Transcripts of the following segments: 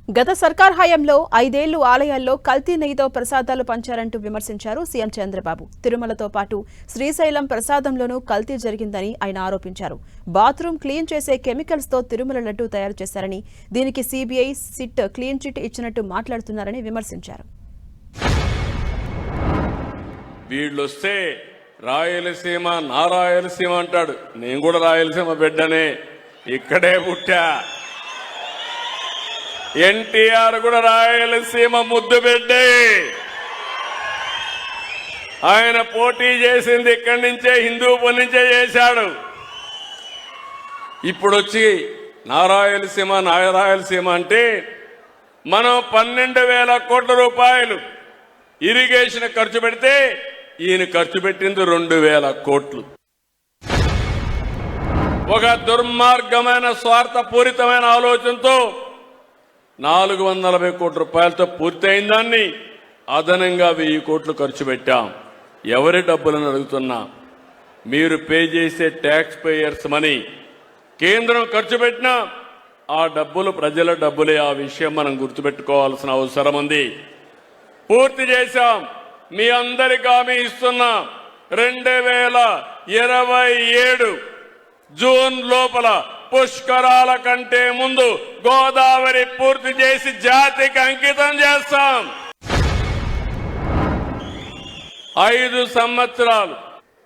గత సర్కార్ హయాంలో 5 ఏళ్లు ఆలయాల్లో కల్తీ నెయ్యితో ప్రసాదాలు పంచారంటూ విమర్శించారు సీఎం చంద్రబాబు. తిరుమలతో పాటు శ్రీశైలం ప్రసాదంలోనూ కల్తీ జరిగిందని ఆయన ఆరోపించారు. బాత్రూమ్ క్లీన్ చేసే కెమికల్స్ తో తిరుమల లడ్డు తయారు చేశారని, దీనికి సిబిఐ సిట్ క్లీన్ చిట్ ఇచ్చినట్టు మాట్లాడుతున్నారని విమర్శించారు. వీళ్ళొస్తే రాయలసీమ నారాయలసీమ అంటాడు. నేను కూడా రాయలసీమ బిడ్డనే, ఇక్కడే పుట్టా. ఎన్టీఆర్ కూడా రాయలసీమ ముద్దు బిడ్డే. ఆయన పోటీ చేసింది ఇక్కడి నుంచే, హిందూపూర్ నుంచే చేశాడు. ఇప్పుడు వచ్చి నారాయలసీమ అంటే మనం 12,000 కోట్ల రూపాయలు ఇరిగేషన్ ఖర్చు పెడితే ఈయన ఖర్చు పెట్టింది 2,000 కోట్లు. ఒక దుర్మార్గమైన స్వార్థపూరితమైన ఆలోచనతో 440 కోట్ల రూపాయలతో పూర్తయిన దాన్ని అదనంగా 1000 కోట్లు ఖర్చు పెట్టాం. ఎవరి డబ్బులను అడుగుతున్నా? మీరు పే చేసే ట్యాక్స్ పేయర్స్ మనీ. కేంద్రం ఖర్చు పెట్టినా ఆ డబ్బులు ప్రజల డబ్బులే. ఆ విషయం మనం గుర్తుపెట్టుకోవాల్సిన అవసరం ఉంది. పూర్తి చేశాం. మీ అందరికీ హామీ ఇస్తున్నా, 2027 జూన్ లోపల పుష్కరాల కంటే ముందు గోదావరి పూర్తి చేసి జాతికి అంకితం చేస్తాం. 5 సంవత్సరాలు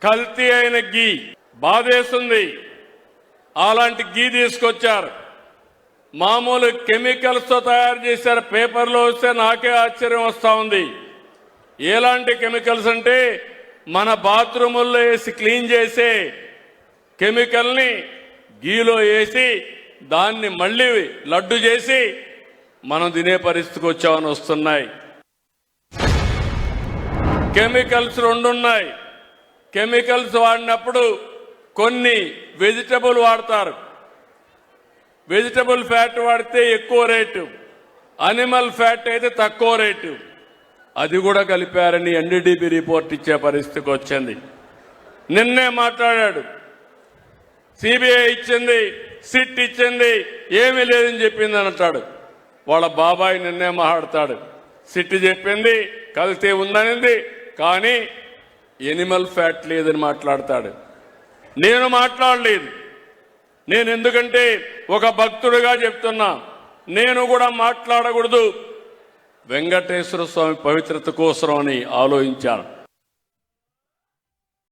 కల్తీ అయిన గీ బాధేస్తుంది. అలాంటి గీ తీసుకొచ్చారు. మామూలు కెమికల్స్ తో తయారు చేశారు. పేపర్లో వస్తే నాకే ఆశ్చర్యం వస్తా ఉంది. ఎలాంటి కెమికల్స్ అంటే మన బాత్రూముల్లో వేసి క్లీన్ చేసే కెమికల్ని గీలో వేసి దాన్ని మళ్ళీ లడ్డు చేసి మనం తినే పరిస్థితికి వచ్చామని వస్తున్నాయి. కెమికల్స్ 2 ఉన్నాయి. కెమికల్స్ వాడినప్పుడు కొన్ని వెజిటబుల్ వాడతారు. వెజిటబుల్ ఫ్యాట్ వాడితే ఎక్కువ రేటు, అనిమల్ ఫ్యాట్ అయితే తక్కువ రేటు. అది కూడా కలిపారని ఎన్డీడీబీ రిపోర్ట్ ఇచ్చే పరిస్థితికి వచ్చింది. నిన్నే మాట్లాడాడు. సిబిఐ ఇచ్చింది, సిట్ ఇచ్చింది, ఏమీ లేదని చెప్పింది అని అంటాడు. వాళ్ళ బాబాయ్ నిన్నే మాట్లాడతాడు. సిట్ చెప్పింది కల్తీ ఉందనింది, కానీ ఎనిమల్ ఫ్యాట్ లేదని మాట్లాడతాడు. నేను మాట్లాడలేదు. నేను ఎందుకంటే ఒక భక్తుడిగా చెప్తున్నా, నేను కూడా మాట్లాడకూడదు. వెంకటేశ్వర స్వామి పవిత్రత కోసం అని ఆలోచించాను.